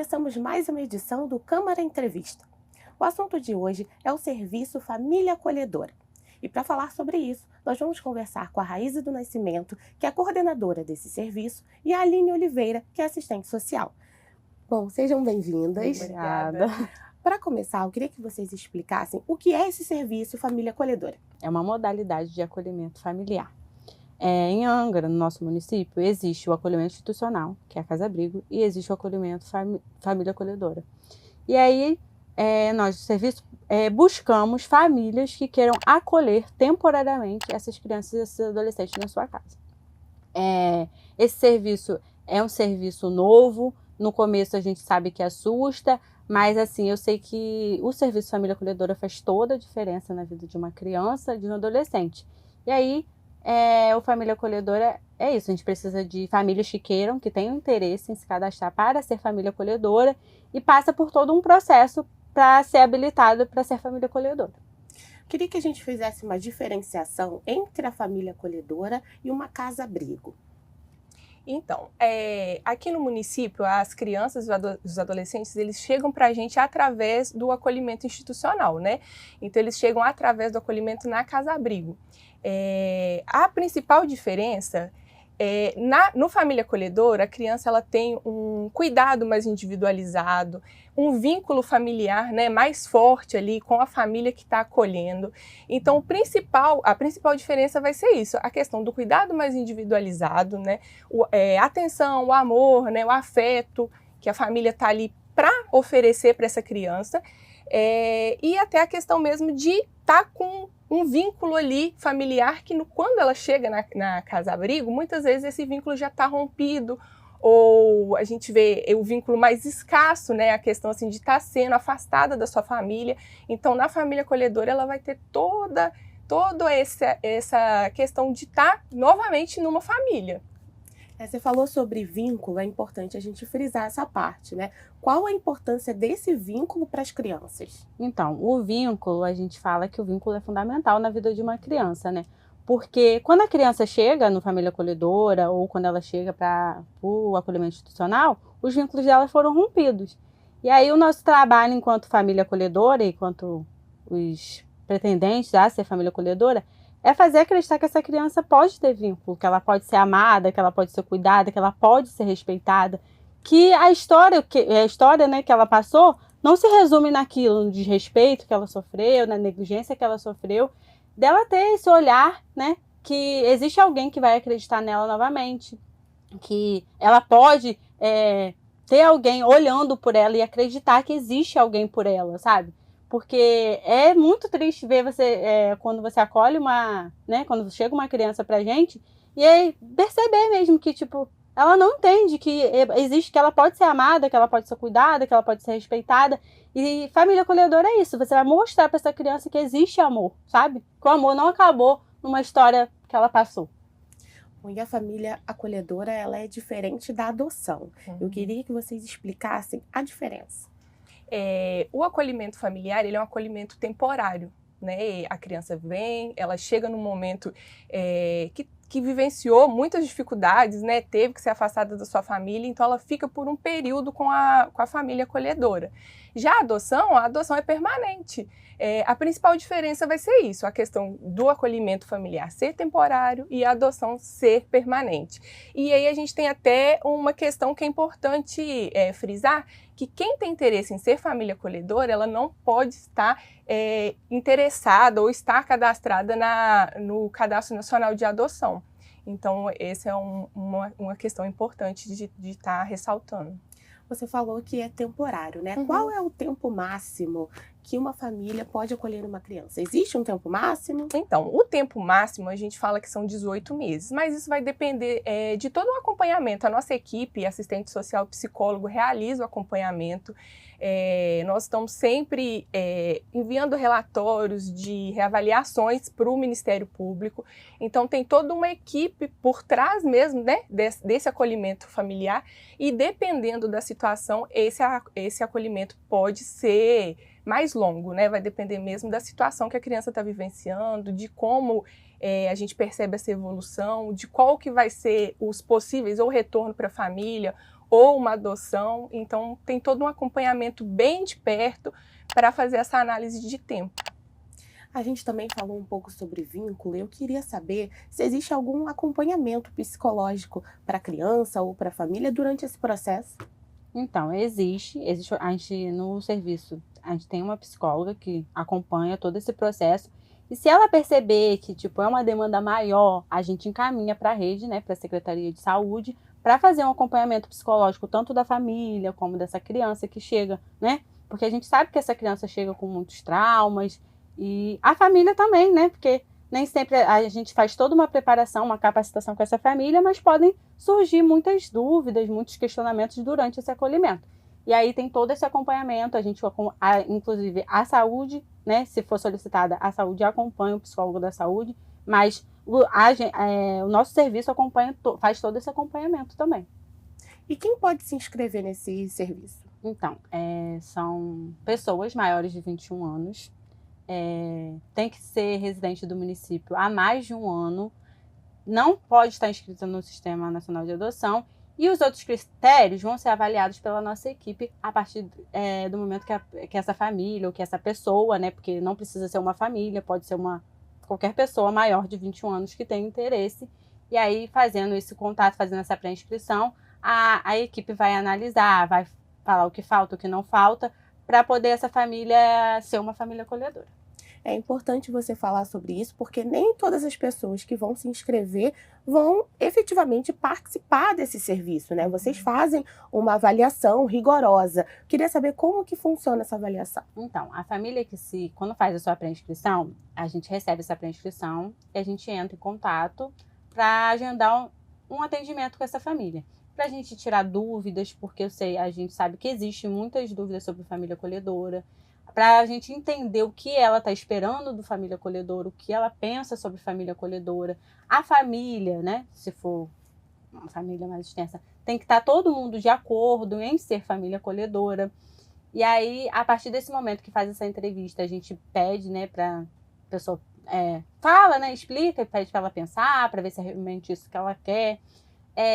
começamos mais uma edição do Câmara Entrevista. O assunto de hoje é o Serviço Família Acolhedora. E para falar sobre isso, nós vamos conversar com a Raíza do Nascimento, que é a coordenadora desse serviço, e a Aline Oliveira, que é assistente social. Bom, sejam bem-vindas. Obrigada. Para começar, eu queria que vocês explicassem o que é esse Serviço Família Acolhedora. É uma modalidade de acolhimento familiar. Em Angra, no nosso município, existe o acolhimento institucional, que é a Casa Abrigo, e existe o acolhimento Família Acolhedora. E aí, nós do serviço buscamos famílias que queiram acolher temporariamente essas crianças e esses adolescentes na sua casa. Esse serviço é um serviço novo, no começo a gente sabe que assusta, mas assim, eu sei que o Serviço Família Acolhedora faz toda a diferença na vida de uma criança, de um adolescente. E aí, o Família Acolhedora é isso, a gente precisa de famílias que queiram, que tenham interesse em se cadastrar para ser família acolhedora e passa por todo um processo para ser habilitado para ser família acolhedora. Queria que a gente fizesse uma diferenciação entre a família acolhedora e uma casa-abrigo. Então, aqui no município, as crianças e os adolescentes, eles chegam para a gente através do acolhimento institucional, né? Então, eles chegam através do acolhimento na casa-abrigo. A principal diferença no Família Acolhedora, a criança ela tem um cuidado mais individualizado, um vínculo familiar, né, mais forte ali com a família que está acolhendo. Então, a principal diferença vai ser isso, a questão do cuidado mais individualizado, né, a atenção, o amor, né, o afeto que a família está ali para oferecer para essa criança, e até a questão mesmo de estar com um vínculo ali familiar que quando ela chega na casa-abrigo, muitas vezes esse vínculo já está rompido, ou a gente vê o vínculo mais escasso, né? A questão assim, de estar sendo afastada da sua família. Então, na família acolhedora, ela vai ter toda essa questão de estar novamente numa família. Você falou sobre vínculo, é importante a gente frisar essa parte, né? Qual a importância desse vínculo para as crianças? Então, o vínculo, a gente fala que o vínculo é fundamental na vida de uma criança, né? Porque quando a criança chega no Família Acolhedora ou quando ela chega para o acolhimento institucional, os vínculos dela foram rompidos. E aí o nosso trabalho enquanto família acolhedora, enquanto os pretendentes a ser família acolhedora, é fazer acreditar que essa criança pode ter vínculo, que ela pode ser amada, que ela pode ser cuidada, que ela pode ser respeitada, que a história, né, que ela passou não se resume naquilo, no desrespeito que ela sofreu, na negligência que ela sofreu, dela ter esse olhar, né, que existe alguém que vai acreditar nela novamente, que ela pode ter alguém olhando por ela e acreditar que existe alguém por ela, sabe? Porque é muito triste ver você, quando você acolhe quando chega uma criança pra gente, e aí perceber mesmo que, tipo, ela não entende que existe, que ela pode ser amada, que ela pode ser cuidada, que ela pode ser respeitada. E família acolhedora é isso, você vai mostrar pra essa criança que existe amor, sabe? Que o amor não acabou numa história que ela passou. E a família acolhedora, ela é diferente da adoção. Eu queria que vocês explicassem a diferença. O acolhimento familiar, ele é um acolhimento temporário, né? A criança vem, ela chega num momento que vivenciou muitas dificuldades, né? Teve que ser afastada da sua família, então ela fica por um período com a família acolhedora. Já a adoção é permanente. A principal diferença vai ser isso, a questão do acolhimento familiar ser temporário e a adoção ser permanente. E aí a gente tem até uma questão que é importante frisar, que quem tem interesse em ser família acolhedora, ela não pode estar interessada ou estar cadastrada no Cadastro Nacional de Adoção. Então, essa é uma questão importante de estar ressaltando. Você falou que é temporário, né? Qual é o tempo máximo que uma família pode acolher uma criança? Existe um tempo máximo? Então, o tempo máximo a gente fala que são 18 meses, mas isso vai depender de todo o acompanhamento. A nossa equipe, assistente social, psicólogo, realiza o acompanhamento. Nós estamos sempre enviando relatórios de reavaliações para o Ministério Público. Então, tem toda uma equipe por trás mesmo, né, desse acolhimento familiar e, dependendo da situação, esse acolhimento pode ser mais longo, né? Vai depender mesmo da situação que a criança está vivenciando, de como a gente percebe essa evolução, de qual que vai ser os possíveis ou retorno para a família, ou uma adoção. Então, tem todo um acompanhamento bem de perto para fazer essa análise de tempo. A gente também falou um pouco sobre vínculo. Eu queria saber se existe algum acompanhamento psicológico para a criança ou para a família durante esse processo. Então, existe a gente no serviço, a gente tem uma psicóloga que acompanha todo esse processo. E se ela perceber que tipo é uma demanda maior, a gente encaminha para a rede, né, para a Secretaria de Saúde, para fazer um acompanhamento psicológico tanto da família como dessa criança que chega, né? Porque a gente sabe que essa criança chega com muitos traumas e a família também, né? Porque nem sempre a gente faz toda uma preparação, uma capacitação com essa família, mas podem surgir muitas dúvidas, muitos questionamentos durante esse acolhimento. E aí tem todo esse acompanhamento, inclusive a saúde, né? Se for solicitada, a saúde acompanha o psicólogo da saúde, mas o nosso serviço faz todo esse acompanhamento também. E quem pode se inscrever nesse serviço? Então, são pessoas maiores de 21 anos, tem que ser residente do município há mais de um ano, não pode estar inscrito no Sistema Nacional de Adoção, e os outros critérios vão ser avaliados pela nossa equipe a partir do momento que essa família ou que essa pessoa, né, porque não precisa ser uma família, pode ser qualquer pessoa maior de 21 anos que tenha interesse, e aí fazendo esse contato, fazendo essa pré-inscrição, a equipe vai analisar, vai falar o que falta, o que não falta, para poder essa família ser uma família acolhedora. É importante você falar sobre isso, porque nem todas as pessoas que vão se inscrever vão efetivamente participar desse serviço, né? Vocês fazem uma avaliação rigorosa. Queria saber como que funciona essa avaliação. Então, a família quando faz a sua pré-inscrição, a gente recebe essa pré-inscrição e a gente entra em contato para agendar um atendimento com essa família. Para a gente tirar dúvidas, porque a gente sabe que existem muitas dúvidas sobre família acolhedora, para a gente entender o que ela está esperando do família acolhedora, o que ela pensa sobre família acolhedora. A família, né, se for uma família mais extensa, tem que estar todo mundo de acordo em ser família acolhedora. E aí, a partir desse momento que faz essa entrevista, a gente pede, né, para a pessoa fala, né, explica, pede para ela pensar, para ver se é realmente isso que ela quer.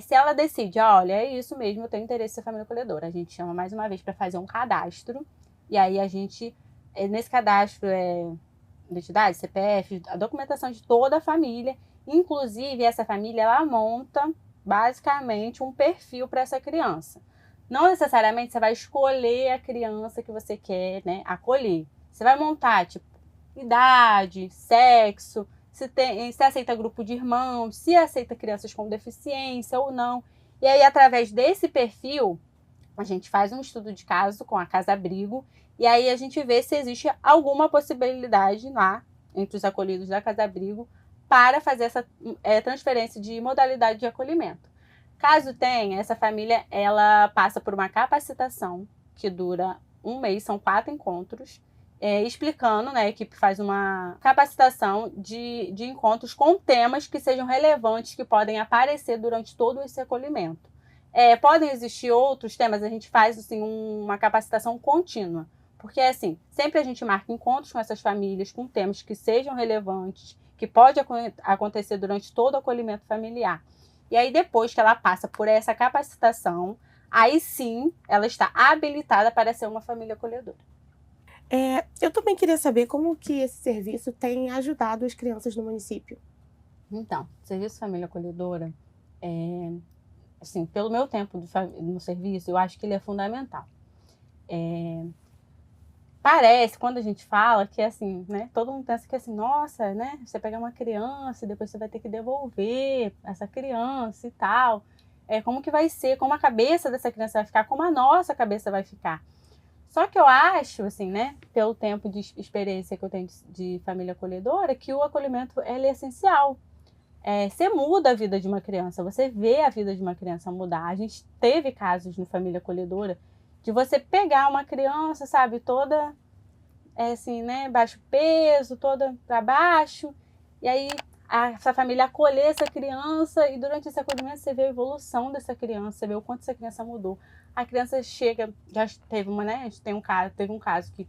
Se ela decide, olha, é isso mesmo, eu tenho interesse em ser família acolhedora, a gente chama mais uma vez para fazer um cadastro. E aí a gente, nesse cadastro, identidade, CPF, a documentação de toda a família. Inclusive, essa família, ela monta, basicamente, um perfil para essa criança. Não necessariamente você vai escolher a criança que você quer, né, acolher. Você vai montar, tipo, idade, sexo, se aceita grupo de irmãos, se aceita crianças com deficiência ou não. E aí, através desse perfil, a gente faz um estudo de caso com a Casa Abrigo e aí a gente vê se existe alguma possibilidade lá entre os acolhidos da Casa Abrigo para fazer essa transferência de modalidade de acolhimento. Caso tenha, essa família ela passa por uma capacitação que dura um mês, são 4 encontros, explicando, né, a equipe faz uma capacitação de encontros com temas que sejam relevantes, que podem aparecer durante todo esse acolhimento. Podem existir outros temas, a gente faz assim, uma capacitação contínua, porque assim, sempre a gente marca encontros com essas famílias, com temas que sejam relevantes, que pode acontecer durante todo o acolhimento familiar. E aí depois que ela passa por essa capacitação, aí sim ela está habilitada para ser uma família acolhedora. Eu também queria saber como que esse serviço tem ajudado as crianças no município. Então, o Serviço Família Acolhedora, assim, pelo meu tempo no serviço, eu acho que ele é fundamental. Parece, quando a gente fala, que assim, né, todo mundo pensa que assim, nossa, né, você pega uma criança e depois você vai ter que devolver essa criança e tal. Como que vai ser, como a cabeça dessa criança vai ficar, como a nossa cabeça vai ficar. Só que eu acho, assim, né, pelo tempo de experiência que eu tenho de família acolhedora, que o acolhimento ele é essencial. Você muda a vida de uma criança, você vê a vida de uma criança mudar. A gente teve casos no Família Acolhedora de você pegar uma criança, sabe, toda, assim, né, baixo peso, toda para baixo, e aí essa família acolher essa criança, e durante esse acolhimento você vê a evolução dessa criança, você vê o quanto essa criança mudou. A criança chega, já teve teve um caso que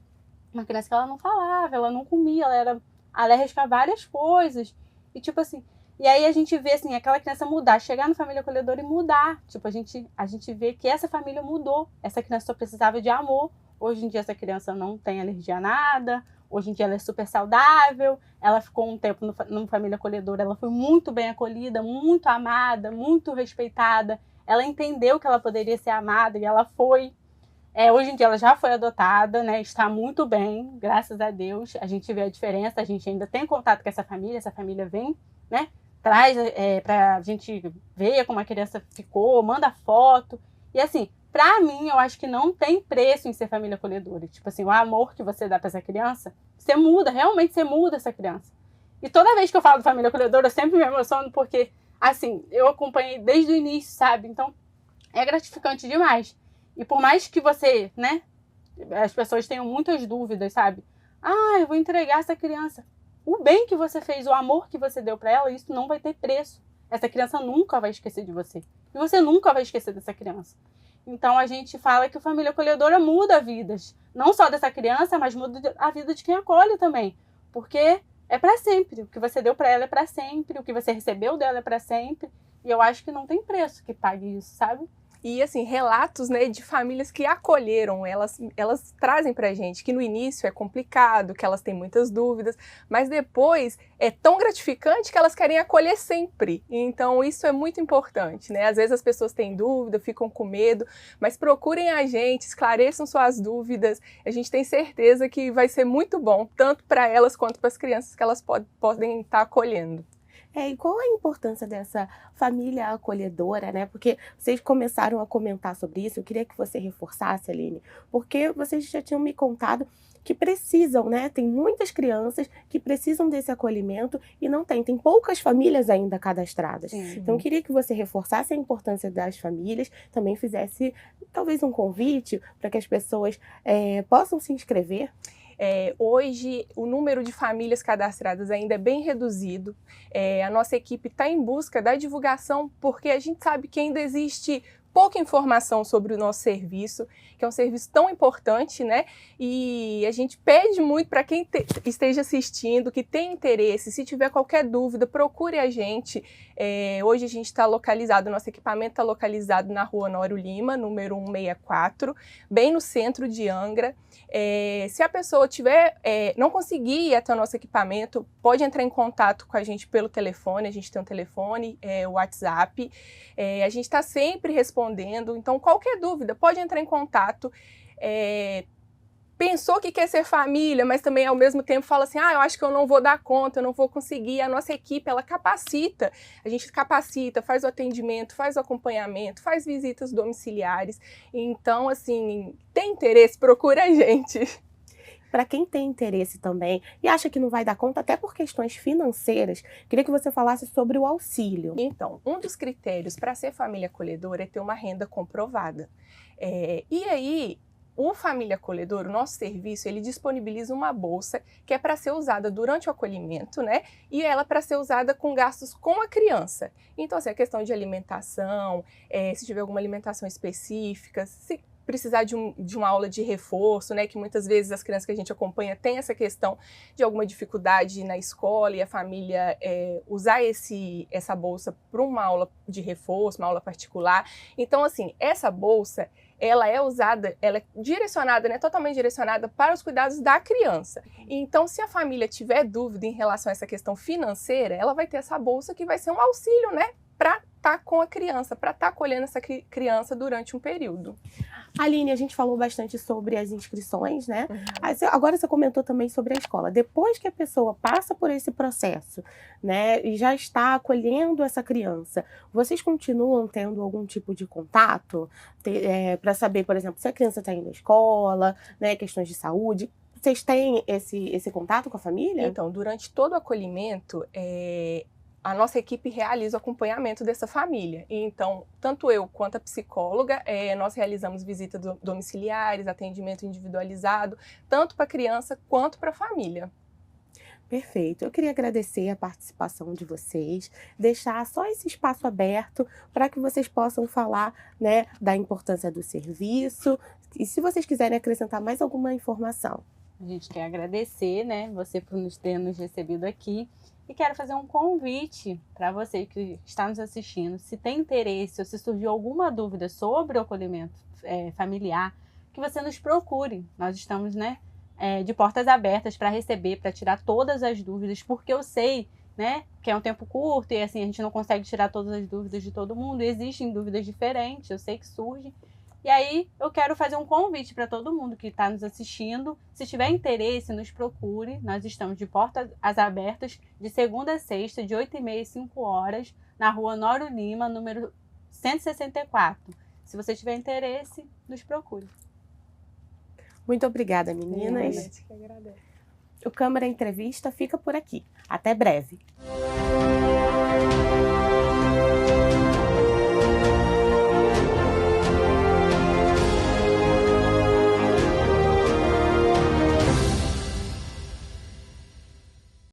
uma criança que ela não falava, ela não comia, ela era alérgica a várias coisas, e tipo assim, E aí a gente vê, assim, aquela criança mudar, chegar na família acolhedora e mudar. Tipo, a gente vê que essa família mudou. Essa criança só precisava de amor. Hoje em dia essa criança não tem alergia a nada. Hoje em dia ela é super saudável. Ela ficou um tempo numa família acolhedora. Ela foi muito bem acolhida, muito amada, muito respeitada. Ela entendeu que ela poderia ser amada e ela foi. Hoje em dia ela já foi adotada, né? Está muito bem, graças a Deus. A gente vê a diferença, a gente ainda tem contato com essa família vem, né? Traz para a gente ver como a criança ficou, manda foto. E assim, para mim, eu acho que não tem preço em ser família acolhedora. Tipo assim, o amor que você dá para essa criança, você muda, realmente você muda essa criança. E toda vez que eu falo de família acolhedora, eu sempre me emociono porque, assim, eu acompanhei desde o início, sabe? Então, é gratificante demais. E por mais que você, né, as pessoas tenham muitas dúvidas, sabe? Eu vou entregar essa criança. O bem que você fez, o amor que você deu para ela, isso não vai ter preço. Essa criança nunca vai esquecer de você. E você nunca vai esquecer dessa criança. Então a gente fala que a família acolhedora muda vidas. Não só dessa criança, mas muda a vida de quem acolhe também. Porque é para sempre. O que você deu para ela é para sempre. O que você recebeu dela é para sempre. E eu acho que não tem preço que pague isso, sabe? E, assim, relatos, né, de famílias que acolheram, elas trazem pra gente que no início é complicado, que elas têm muitas dúvidas, mas depois é tão gratificante que elas querem acolher sempre. Então, isso é muito importante, né? Às vezes as pessoas têm dúvida, ficam com medo, mas procurem a gente, esclareçam suas dúvidas. A gente tem certeza que vai ser muito bom, tanto para elas quanto para as crianças que elas podem estar acolhendo. E qual a importância dessa família acolhedora, né? Porque vocês começaram a comentar sobre isso, eu queria que você reforçasse, Aline, porque vocês já tinham me contado que precisam, né? Tem muitas crianças que precisam desse acolhimento e não tem. Tem poucas famílias ainda cadastradas. Sim. Então, eu queria que você reforçasse a importância das famílias, também fizesse talvez um convite para que as pessoas possam se inscrever. Hoje, o número de famílias cadastradas ainda é bem reduzido. A nossa equipe está em busca da divulgação, porque a gente sabe que ainda existe pouca informação sobre o nosso serviço, que é um serviço tão importante, né? E a gente pede muito para quem esteja assistindo, que tem interesse, se tiver qualquer dúvida, procure a gente. Hoje a gente está localizado, nosso equipamento está localizado na Rua Honório Lima, número 164, bem no centro de Angra. Se a pessoa não conseguir ir até o nosso equipamento, pode entrar em contato com a gente pelo telefone, a gente tem um telefone, o WhatsApp, a gente está sempre respondendo, então qualquer dúvida pode entrar em contato. Pensou que quer ser família, mas também ao mesmo tempo fala assim, eu acho que eu não vou dar conta, eu não vou conseguir. A nossa equipe, ela capacita, a gente capacita, faz o atendimento, faz o acompanhamento, faz visitas domiciliares. Então, assim, tem interesse, procura a gente. Para quem tem interesse também e acha que não vai dar conta, até por questões financeiras, queria que você falasse sobre o auxílio. Então, um dos critérios para ser família acolhedora é ter uma renda comprovada. E aí, o Família Acolhedora, o nosso serviço, ele disponibiliza uma bolsa que é para ser usada durante o acolhimento, né? E ela para ser usada com gastos com a criança. Então, assim, a questão de alimentação, se tiver alguma alimentação específica, se precisar de uma aula de reforço, né, que muitas vezes as crianças que a gente acompanha têm essa questão de alguma dificuldade na escola e a família usar essa bolsa para uma aula de reforço, uma aula particular. Então, assim, essa bolsa, ela é usada, ela é direcionada, né, totalmente direcionada para os cuidados da criança. Então, se a família tiver dúvida em relação a essa questão financeira, ela vai ter essa bolsa que vai ser um auxílio, né, para estar com a criança, para estar acolhendo essa criança durante um período. Aline, a gente falou bastante sobre as inscrições, né? Agora você comentou também sobre a escola. Depois que a pessoa passa por esse processo, né, e já está acolhendo essa criança, vocês continuam tendo algum tipo de contato para saber, por exemplo, se a criança está indo à escola, né, questões de saúde? Vocês têm esse contato com a família? Então, durante todo o acolhimento, a nossa equipe realiza o acompanhamento dessa família. Então, tanto eu quanto a psicóloga, nós realizamos visitas domiciliares, atendimento individualizado, tanto para a criança quanto para a família. Perfeito. Eu queria agradecer a participação de vocês, deixar só esse espaço aberto para que vocês possam falar, né, da importância do serviço e se vocês quiserem acrescentar mais alguma informação. A gente quer agradecer, né, você por ter nos recebido aqui. E quero fazer um convite para você que está nos assistindo, se tem interesse ou se surgiu alguma dúvida sobre o acolhimento familiar, que você nos procure. Nós estamos, né, de portas abertas para receber, para tirar todas as dúvidas, porque eu sei, né, que é um tempo curto e assim a gente não consegue tirar todas as dúvidas de todo mundo, existem dúvidas diferentes, eu sei que surgem. E aí eu quero fazer um convite para todo mundo que está nos assistindo. Se tiver interesse, nos procure. Nós estamos de portas abertas de segunda a sexta, de 8h30 às 5h, na rua Noro Lima, número 164. Se você tiver interesse, nos procure. Muito obrigada, meninas. Que agradece. O Câmara Entrevista fica por aqui. Até breve.